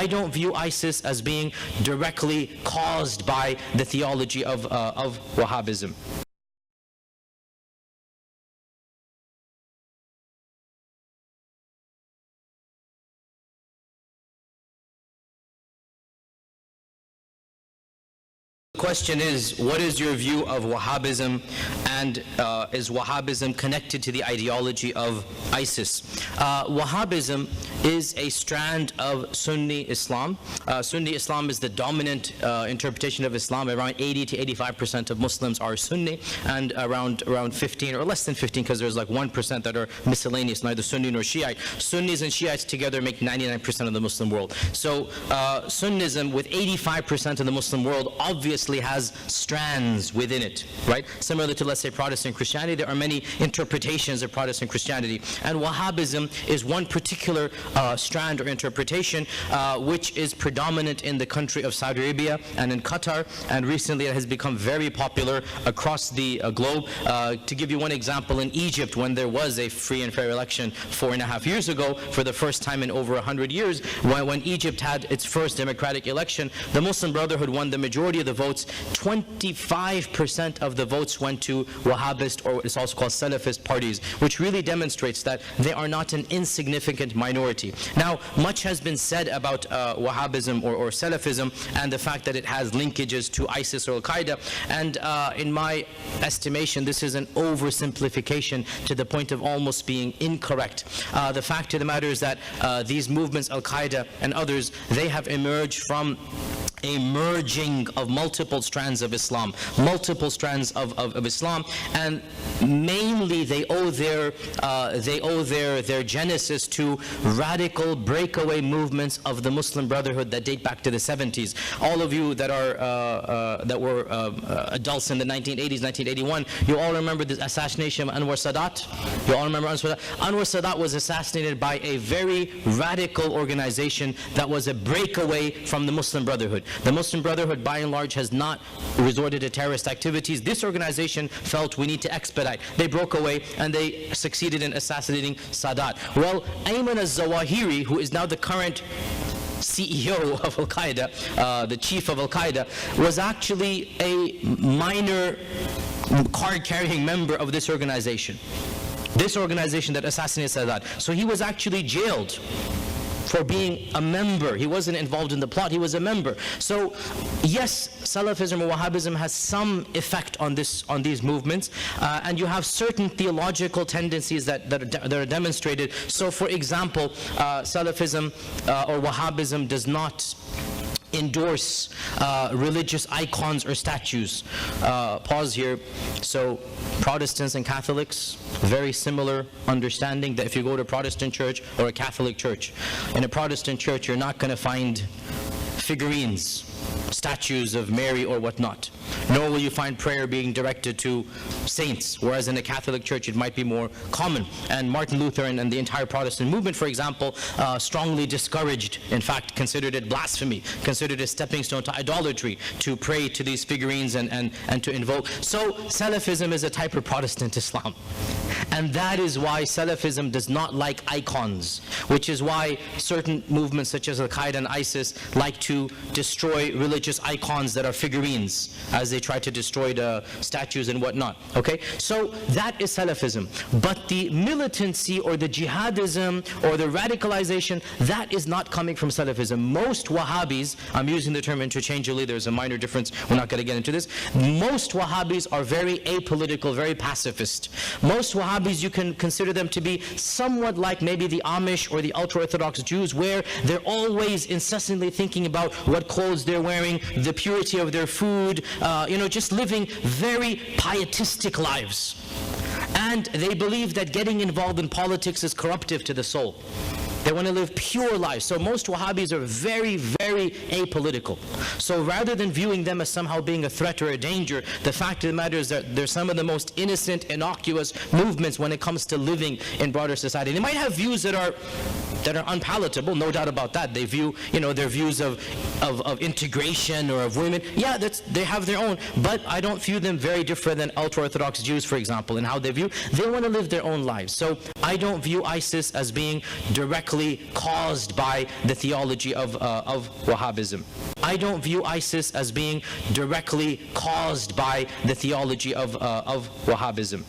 I don't view ISIS as being directly caused by the theology of Wahhabism. The question is, what is your view of Wahhabism, and is Wahhabism connected to the ideology of ISIS? Wahhabism is a strand of Sunni Islam. Sunni Islam is the dominant interpretation of Islam. Around 80 to 85% of Muslims are Sunni, and around 15 or less than 15, because there's like 1% that are miscellaneous, neither Sunni nor Shiite. Sunnis and Shiites together make 99% of the Muslim world. So Sunnism, with 85% of the Muslim world, obviously has strands within it, right? Similar to, let's say, Protestant Christianity, there are many interpretations of Protestant Christianity, and Wahhabism is one particular strand or interpretation which is predominant in the country of Saudi Arabia and in Qatar, and recently it has become very popular across the globe. To give you one example, in Egypt, when there was a free and fair election 4.5 years ago, for the first time in over 100 years, when Egypt had its first democratic election, the Muslim Brotherhood won the majority of the votes. 25% of the votes went to Wahhabist, or it's also called Salafist parties, which really demonstrates that they are not an insignificant minority. Now, much has been said about Wahhabism or Salafism, and the fact that it has linkages to ISIS or Al-Qaeda, and in my estimation, this is an oversimplification to the point of almost being incorrect. The fact of the matter is that these movements, Al-Qaeda and others, they have emerged from a merging of multiple strands of Islam, and mainly they owe their genesis to radical breakaway movements of the Muslim Brotherhood that date back to the 70s. All of you that were adults in the 1980s, 1981, you all remember the assassination of Anwar Sadat? You all remember Anwar Sadat? Anwar Sadat was assassinated by a very radical organization that was a breakaway from the Muslim Brotherhood. The Muslim Brotherhood, by and large, has not resorted to terrorist activities. This organization felt we need to expedite. They broke away and they succeeded in assassinating Sadat. Well, Ayman al-Zawahiri, who is now the current CEO of Al-Qaeda, the chief of Al-Qaeda, was actually a minor card-carrying member of this organization that assassinated Sadat. So he was actually jailed for being a member. He wasn't involved in the plot, he was a member. So yes, Salafism or Wahhabism has some effect on these movements, and you have certain theological tendencies that are demonstrated. So for example, Salafism or Wahhabism does not endorse religious icons or statues. Pause here. So Protestants and Catholics, very similar understanding, that if you go to a Protestant church or a Catholic church, in a Protestant church you're not going to find figurines, statues of Mary or whatnot, nor will you find prayer being directed to saints, whereas in a Catholic church it might be more common. And Martin Luther and the entire Protestant movement, for example, strongly discouraged, in fact considered it blasphemy, considered it a stepping stone to idolatry, to pray to these figurines and to invoke. So Salafism is a type of Protestant Islam, and that is why Salafism does not like icons, which is why certain movements such as Al-Qaeda and ISIS like to destroy religious icons that are figurines, as they try to destroy the statues and whatnot. Okay, so that is Salafism. But the militancy or the jihadism or the radicalization, that is not coming from Salafism. Most Wahhabis, I'm using the term interchangeably, there's a minor difference, we're not going to get into this. Most Wahhabis are very apolitical, very pacifist. Most Wahhabis, you can consider them to be somewhat like maybe the Amish or the ultra-Orthodox Jews, where they're always incessantly thinking about what clothes they're wearing, the purity of their food, just living very pietistic lives. And they believe that getting involved in politics is corruptive to the soul. They want to live pure lives. So most Wahhabis are very, very apolitical. So rather than viewing them as somehow being a threat or a danger, the fact of the matter is that they're some of the most innocent, innocuous movements when it comes to living in broader society. They might have views that are that are unpalatable, no doubt about that. They view, their views of integration or of women. Yeah, they have their own, but I don't view them very different than ultra-Orthodox Jews, for example, in how they view. They want to live their own lives. So I don't view ISIS as being directly caused by the theology of Wahhabism. I don't view ISIS as being directly caused by the theology of Wahhabism.